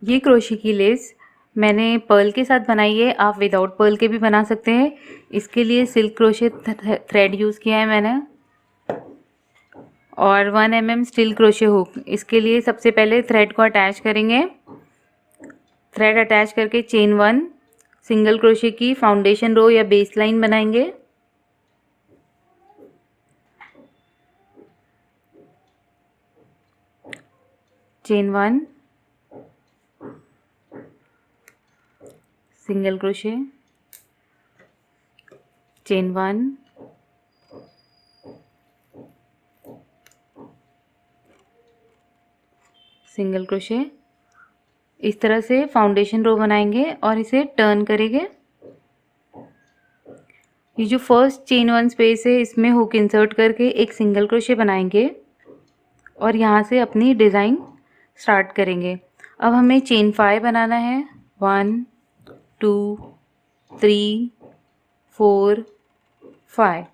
ये क्रोशे की लेस मैंने पर्ल के साथ बनाई है, आप विदाउट पर्ल के भी बना सकते हैं। इसके लिए सिल्क क्रोशे थ्रेड यूज़ किया है मैंने और 1 mm स्टील क्रोशे हुक। इसके लिए सबसे पहले थ्रेड को अटैच करेंगे। थ्रेड अटैच करके चेन 1 सिंगल क्रोशे की फाउंडेशन रो या बेस लाइन बनाएंगे। Chain 1 single crochet, chain 1 single crochet. इस तरह से फाउंडेशन रो बनाएंगे और इसे टर्न करेंगे। ये जो फर्स्ट चेन 1 स्पेस है इसमें हुक इंसर्ट करके एक सिंगल क्रोशे बनाएंगे और यहाँ से अपनी डिज़ाइन स्टार्ट करेंगे। अब हमें चेन 5 बनाना है। 1 2 3 4 5।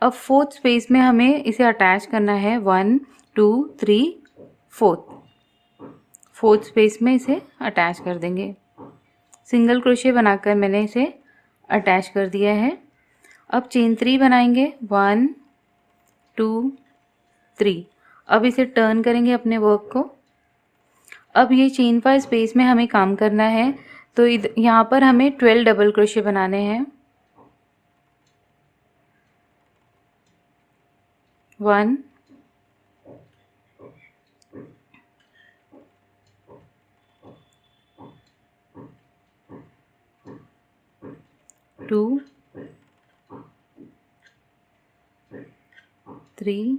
अब फोर्थ स्पेस में हमें इसे अटैच करना है। 1 2 3 फोर्थ स्पेस में इसे अटैच कर देंगे। सिंगल क्रोशे बनाकर मैंने इसे अटैच कर दिया है। अब चेन 3 बनाएंगे। 1 2 3। अब इसे टर्न करेंगे अपने वर्क को। अब ये चेन 5 स्पेस में हमें काम करना है, तो यहाँ पर हमें 12 डबल क्रोशे बनाने हैं। 1 2 3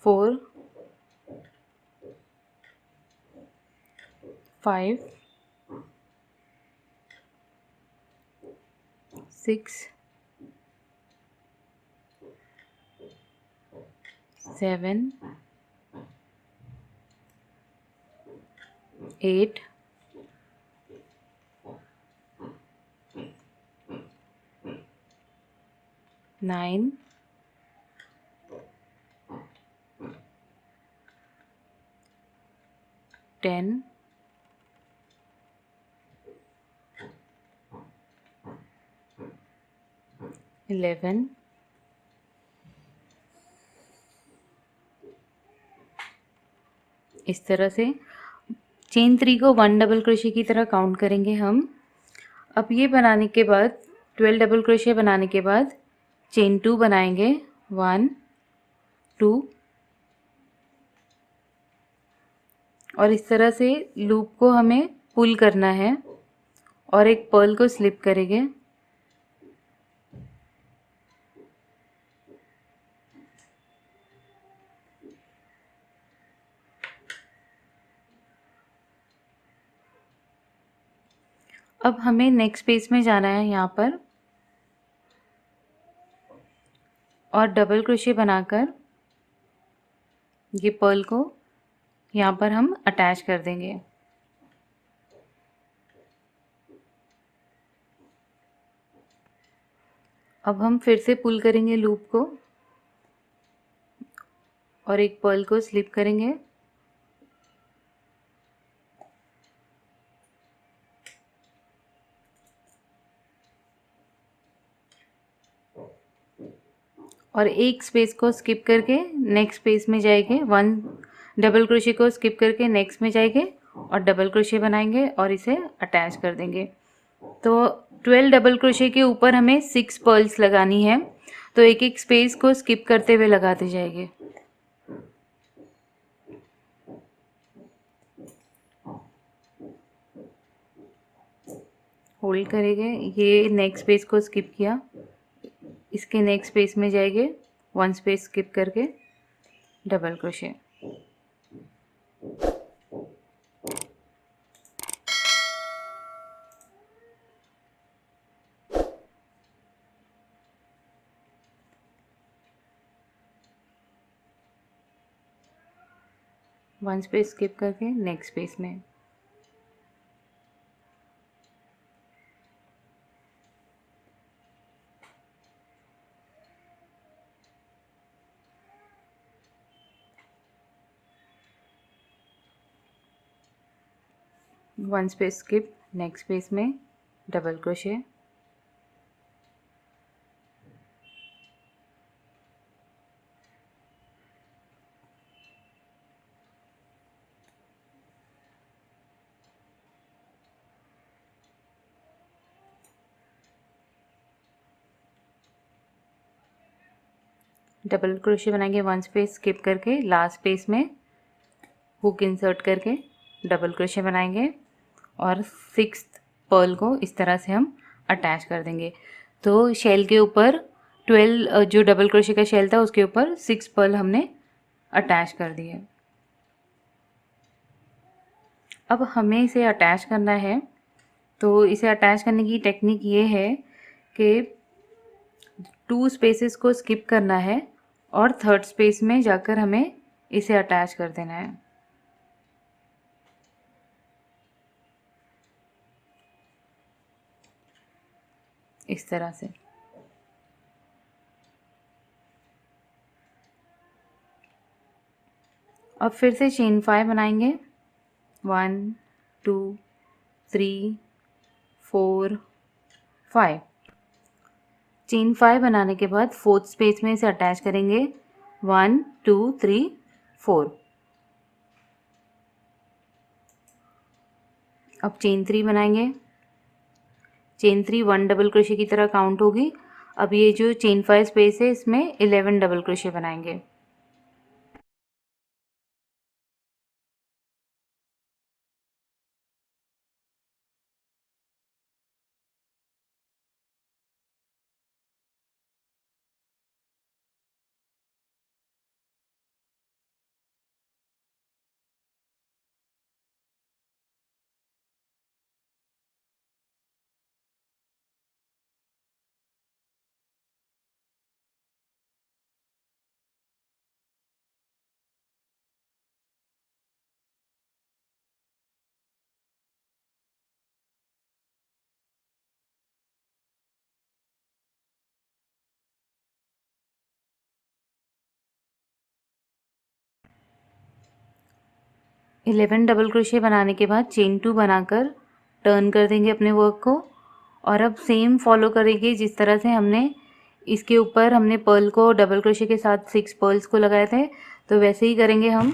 4 5 6 7 8 9 10 11 इस तरह से चेन 3 को 1 डबल क्रोशे की तरह काउंट करेंगे हम। अब ये बनाने के बाद 12 डबल क्रोशे बनाने के बाद चेन 2 बनाएंगे। 1 2 और इस तरह से लूप को हमें पुल करना है और एक पर्ल को स्लिप करेंगे। अब हमें नेक्स्ट पेज में जाना है यहाँ पर और डबल क्रोशे बनाकर ये पर्ल को यहाँ पर हम अटैच कर देंगे। अब हम फिर से पुल करेंगे लूप को और एक पर्ल को स्लिप करेंगे। और एक स्पेस को स्किप करके नेक्स्ट स्पेस में जाएंगे। 1 डबल क्रोशे को स्किप करके नेक्स्ट में जाएंगे और डबल क्रोशे बनाएंगे और इसे अटैच कर देंगे। तो 12 डबल क्रोशे के ऊपर हमें 6 पर्ल्स लगानी है, तो एक एक स्पेस को स्किप करते हुए लगाते जाएंगे। होल्ड करेंगे, ये नेक्स्ट स्पेस को स्किप किया, इसके नेक्स्ट स्पेस में जाएंगे, 1 स्पेस स्किप करके double crochet. One space skip करके नेक्स्ट स्पेस में। 1 स्पेस स्किप, नेक्स्ट स्पेस में डबल क्रोशे, डबल क्रोशे बनाएंगे 1 स्पेस स्किप करके, लास्ट स्पेस में हुक इंसर्ट करके डबल क्रोशे बनाएंगे और 6th पर्ल को इस तरह से हम अटैच कर देंगे। तो शेल के ऊपर 12 जो डबल क्रोशे का शेल था उसके ऊपर 6 पर्ल हमने अटैच कर दिए। अब हमें इसे अटैच करना है, तो इसे अटैच करने की टेक्निक ये है कि 2 स्पेसेस को स्किप करना है और 3rd स्पेस में जाकर हमें इसे अटैच कर देना है। इस तरह से। अब फिर से चेन 5 बनाएंगे, 1 2 3 4 5। चेन 5 बनाने के बाद 4th स्पेस में इसे अटैच करेंगे, 1 2 3 4। अब चेन 3 बनाएंगे, चेन 3 1 डबल क्रोशे की तरह काउंट होगी। अब ये जो चेन 5 स्पेस है इसमें 11 डबल क्रोशे बनाएंगे। इलेवन डबल क्रोशे बनाने के बाद चेन 2 बनाकर टर्न कर देंगे अपने वर्क को। और अब सेम फॉलो करेंगे जिस तरह से हमने इसके ऊपर हमने पर्ल को डबल क्रोशे के साथ 6 पर्ल्स को लगाए थे, तो वैसे ही करेंगे हम।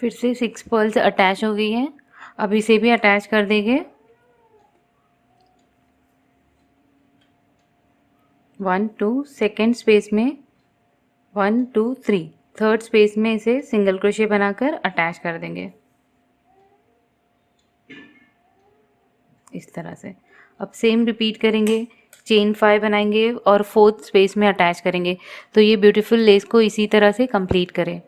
फिर से 6 पर्ल्स अटैच हो गई हैं। अब इसे भी अटैच कर देंगे। 1 2 सेकेंड स्पेस में 1 2 3, 3rd स्पेस में इसे सिंगल क्रोशे बनाकर अटैच कर देंगे इस तरह से। अब सेम रिपीट करेंगे, चेन 5 बनाएंगे और 4th स्पेस में अटैच करेंगे। तो ये ब्यूटीफुल लेस को इसी तरह से कंप्लीट करें।